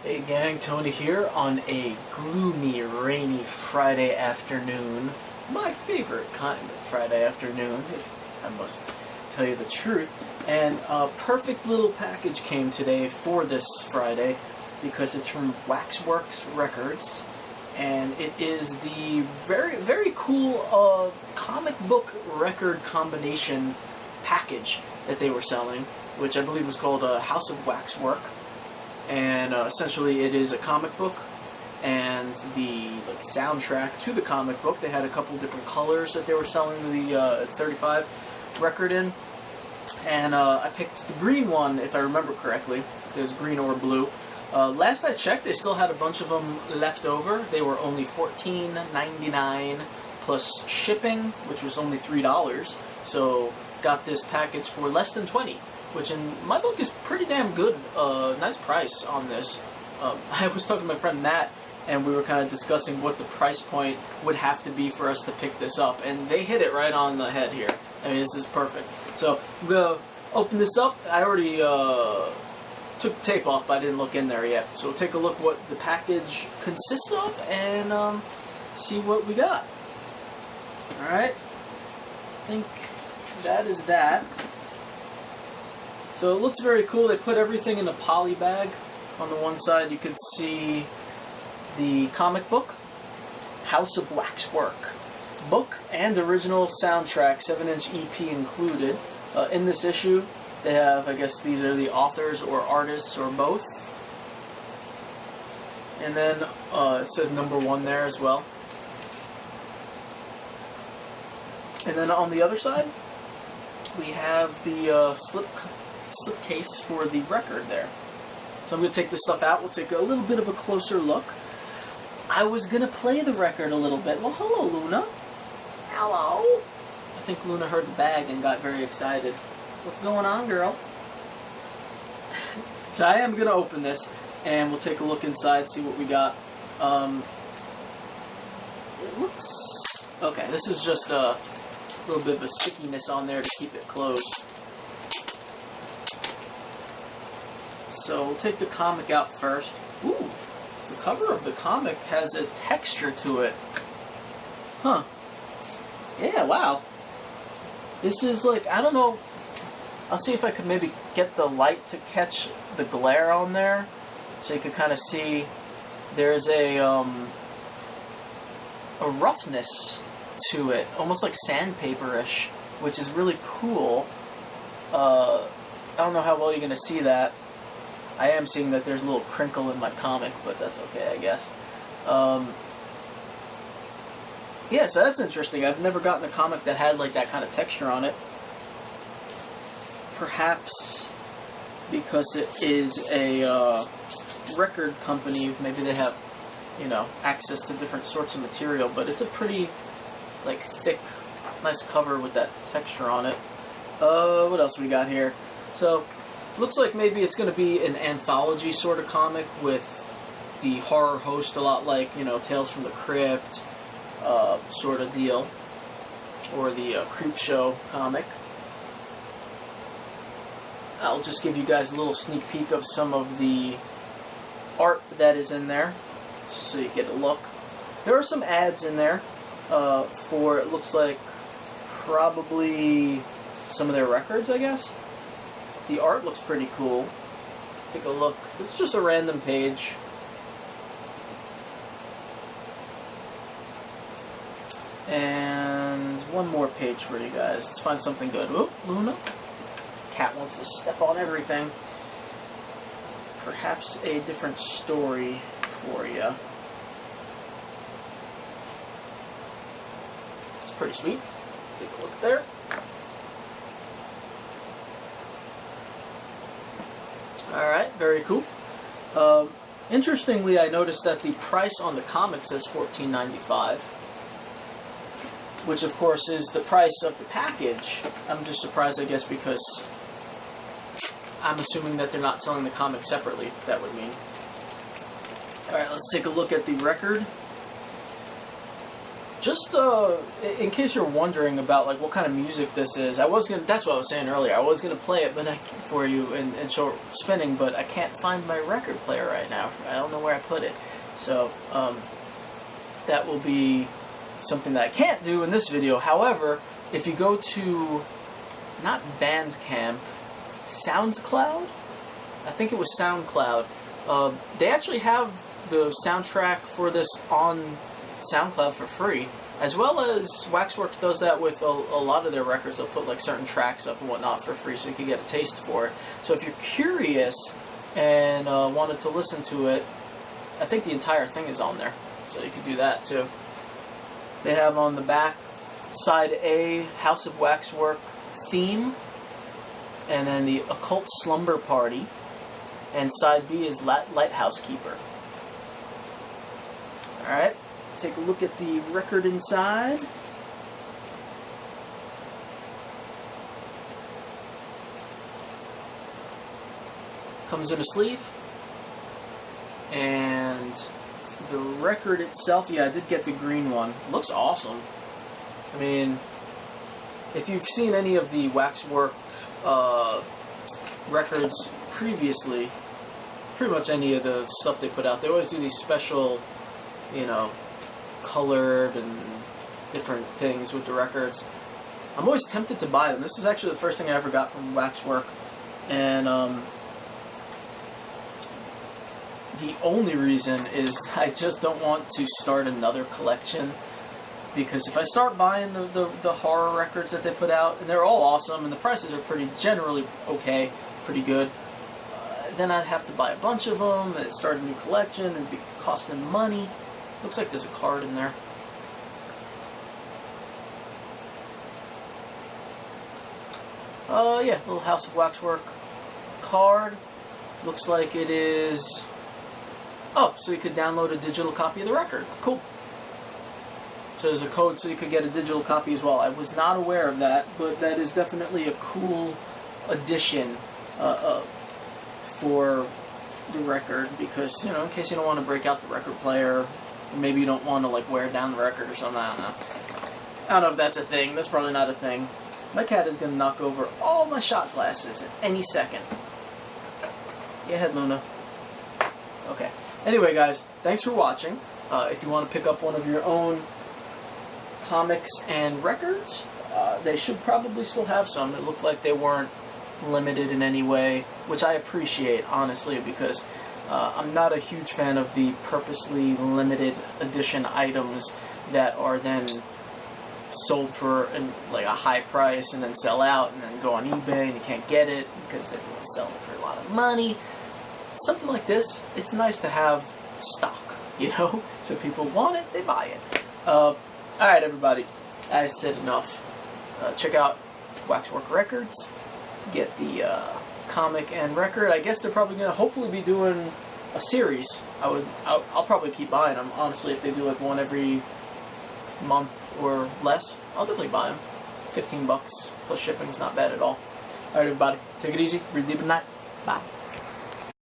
Hey gang, Tony here on a gloomy, rainy Friday afternoon. My favorite kind of Friday afternoon, if I must tell you the truth. And a perfect little package came today for this Friday because it's from Waxwork Records. And it is the very, very cool comic book record combination package that they were selling, which I believe was called House of Waxwork. And essentially it is a comic book and the soundtrack to the comic book. They had a couple different colors that they were selling the 35 record in. And I picked the green one, if I remember correctly. There's green or blue. Last I checked, they still had a bunch of them left over. They were only $14.99 plus shipping, which was only $3. So got this package for less than $20. Which in my book is pretty damn good. Nice price on this. I was talking to my friend Matt, and we were kind of discussing what the price point would have to be for us to pick this up, and they hit it right on the head here. I mean, this is perfect. So I'm gonna open this up. I already took the tape off, but I didn't look in there yet. So we'll take a look what the package consists of and see what we got. All right. I think that is that. So it looks very cool. They put everything in a poly bag. On the one side you could see the comic book, House of Waxwork. Book and original soundtrack, 7-inch EP included. In this issue they have, I guess these are the authors or artists or both. And then it says #1 there as well. And then on the other side we have the slipcase for the record there. So I'm going to take this stuff out. We'll take a little bit of a closer look. I was going to play the record a little bit. Well, hello, Luna. Hello. I think Luna heard the bag and got very excited. What's going on, girl? So I am going to open this, and we'll take a look inside, see what we got. It looks... Okay, this is just a little bit of a stickiness on there to keep it closed. So we'll take the comic out first. Ooh, the cover of the comic has a texture to it. Huh. Yeah, wow. This is like, I don't know. I'll see if I could maybe get the light to catch the glare on there. So you could kind of see there's a roughness to it. Almost like sandpaper-ish, which is really cool. I don't know how well you're going to see that. I am seeing that there's a little crinkle in my comic, but that's okay, I guess. Yeah, so that's interesting. I've never gotten a comic that had like that kind of texture on it. Perhaps because it is a record company, maybe they have, you know, access to different sorts of material, but it's a pretty, like, thick, nice cover with that texture on it. What else we got here? So, looks like maybe it's going to be an anthology sort of comic with the horror host, a lot like, you know, Tales from the Crypt sort of deal, or the Creep Show comic. I'll just give you guys a little sneak peek of some of the art that is in there, so you get a look. There are some ads in there for, it looks like, probably some of their records, I guess. The art looks pretty cool. Take a look. This is just a random page. And one more page for you guys. Let's find something good. Oop, Luna. Cat wants to step on everything. Perhaps a different story for you. It's pretty sweet. Take a look there. Alright, very cool. Interestingly, I noticed that the price on the comic says $14.95, which of course is the price of the package. I'm just surprised, I guess, because I'm assuming that they're not selling the comic separately, that would mean. Alright, let's take a look at the record. just in case you're wondering about like what kind of music this is, that's what I was saying earlier. I was gonna play it, but for you and show spinning, but I can't find my record player right now. I don't know where I put it, so that will be something that I can't do in this video. However, if you go to not Bandcamp, SoundCloud, I think it was SoundCloud. They actually have the soundtrack for this on SoundCloud for free, as well as Waxwork does that with a lot of their records. They'll put like certain tracks up and whatnot for free so you can get a taste for it. So if you're curious and wanted to listen to it, I think the entire thing is on there, so you could do that too. They have on the back, side A, House of Waxwork theme, and then the Occult Slumber Party, and side B is Lighthouse Keeper. Alright, take a look at the record inside. Comes in a sleeve. And the record itself, yeah, I did get the green one. Looks awesome. I mean, if you've seen any of the Waxwork records previously, pretty much any of the stuff they put out, they always do these special, you know, colored and different things with the records. I'm always tempted to buy them. This is actually the first thing I ever got from Waxwork, and the only reason is I just don't want to start another collection, because if I start buying the horror records that they put out, and they're all awesome, and the prices are pretty generally okay, pretty good, then I'd have to buy a bunch of them, and start a new collection, and it'd be costing money. Looks like there's a card in there. Yeah, little House of Waxwork card. Looks like it is... Oh, so you could download a digital copy of the record. Cool. So there's a code so you could get a digital copy as well. I was not aware of that, but that is definitely a cool addition for the record, because, you know, in case you don't want to break out the record player, or maybe you don't want to like wear down the record or something. I don't know. I don't know if that's a thing. That's probably not a thing. My cat is going to knock over all my shot glasses at any second. Go ahead, Luna. Okay. Anyway, guys, thanks for watching. If you want to pick up one of your own comics and records, they should probably still have some. It looked like they weren't limited in any way, which I appreciate, honestly, because I'm not a huge fan of the purposely limited edition items that are then sold for like a high price and then sell out and then go on eBay and you can't get it because they're selling for a lot of money. Something like this, it's nice to have stock, you know? So people want it, they buy it. Alright, everybody, I said enough. Check out Waxwork Records. Get the comic and record. I guess they're probably going to hopefully be doing a series. I'll probably keep buying them, honestly. If they do like one every month or less, I'll definitely buy them. $15 plus shipping's not bad at all. Alright, everybody, take it easy. Read deep at night. Bye.